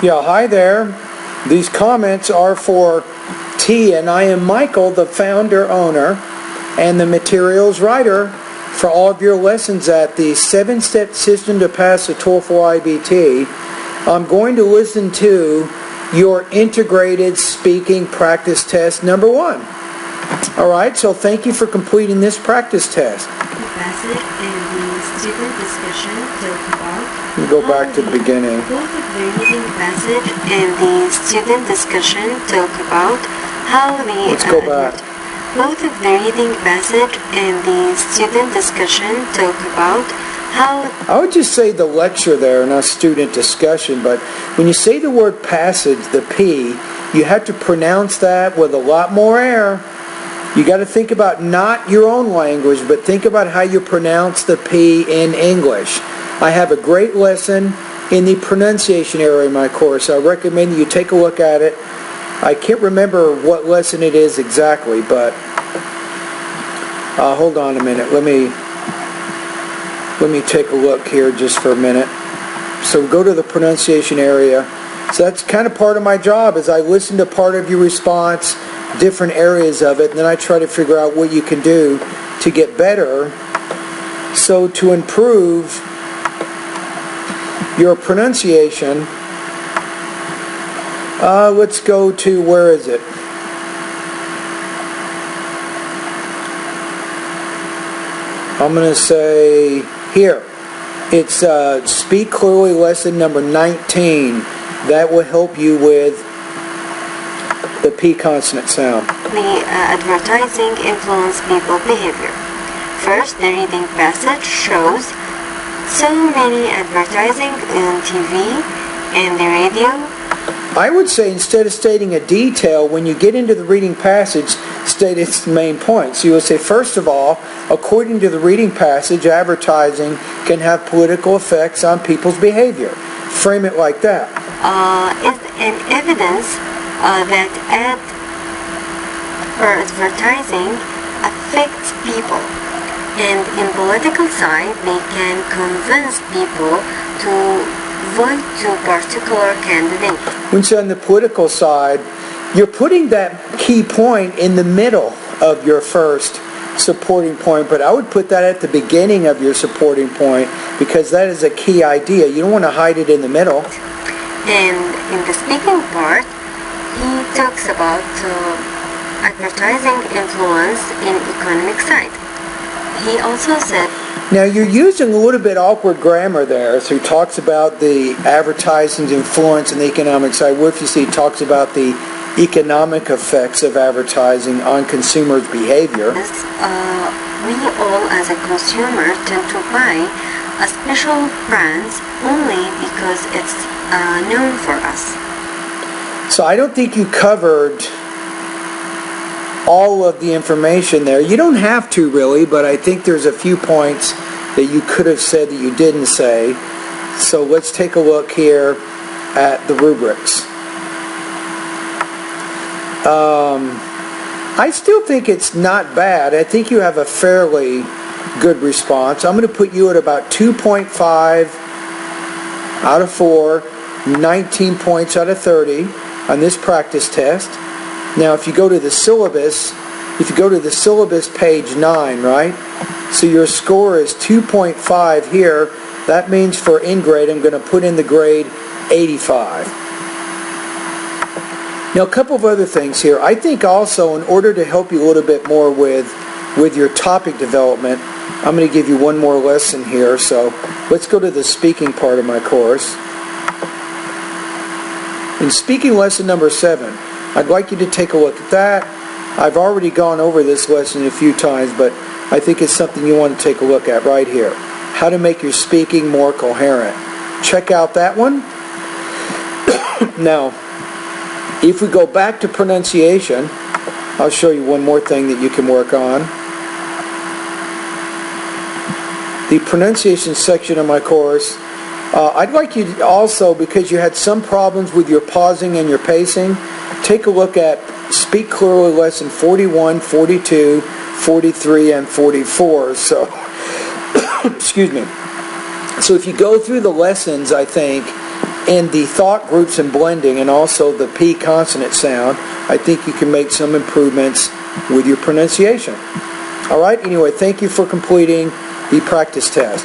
Yeah, hi there. These comments are for T, and I am Michael, the founder, owner, and the materials writer for all of your lessons at the 7-step system to pass the TOEFL iBT. I'm going to listen to your integrated speaking practice test number 1. All right, so thank you for completing this practice test. Student discussion talk about. You go back to the beginning. Both of the reading passage and the student discussion talk about how the. Let's go back. Both of the reading passage and the student discussion talk about how. I would just say the lecture there, not student discussion, but when you say the word passage, the P, you have to pronounce that with a lot more air. You got to think about not your own language, but think about how you pronounce the P in English. I have a great lesson in the pronunciation area of my course. I recommend you take a look at it. I can't remember what lesson it is exactly, but hold on a minute. Let me take a look here just for a minute. So go to the pronunciation area. So that's kind of part of my job, is I listen to part of your response, different areas of it, and then I try to figure out what you can do to get better. So to improve your pronunciation, let's go to, where is it? I'm going to say here. It's Speak Clearly lesson number 19. That will help you with the P consonant sound. The advertising influence people behavior. First, the reading passage shows so many advertising on TV and the radio. I would say instead of stating a detail, when you get into the reading passage, state its main points. You would say, first of all, according to the reading passage, advertising can have political effects on people's behavior. Frame it like that. Is an evidence that ad or advertising affects people, and in political side they can convince people to vote to particular candidate. When you're on the political side, you're putting that key point in the middle of your first supporting point, but I would put that at the beginning of your supporting point because that is a key idea. You don't want to hide it in the middle. And in the speaking part, he talks about advertising influence in economic side. He also said... Now you're using a little bit awkward grammar there. So he talks about the advertising's influence in the economic side. What if you see he talks about the economic effects of advertising on consumers' behavior? We all as a consumer tend to buy a special brands only because it's known for us. So I don't think you covered all of the information there. You don't have to really, but I think there's a few points that you could have said that you didn't say. So let's take a look here at the rubrics. I still think it's not bad. I think you have a fairly good response. I'm going to put you at about 2.5 out of 4, 19 points out of 30 on this practice test. Now, if you go to the syllabus, page 9, right? So your score is 2.5 here. That means for in-grade, I'm going to put in the grade 85. Now, a couple of other things here. I think also, in order to help you a little bit more with your topic development, I'm going to give you one more lesson here. So let's go to the speaking part of my course. In speaking lesson number 7, I'd like you to take a look at that. I've already gone over this lesson a few times, but I think it's something you want to take a look at right here. How to make your speaking more coherent. Check out that one. Now, if we go back to pronunciation, I'll show you one more thing that you can work on. The pronunciation section of my course, I'd like you to also, because you had some problems with your pausing and your pacing, take a look at Speak Clearly lesson 41, 42, 43, and 44. So, excuse me. So if you go through the lessons, I think, in the thought groups and blending, and also the P consonant sound, I think you can make some improvements with your pronunciation. All right, anyway, thank you for completing the practice test.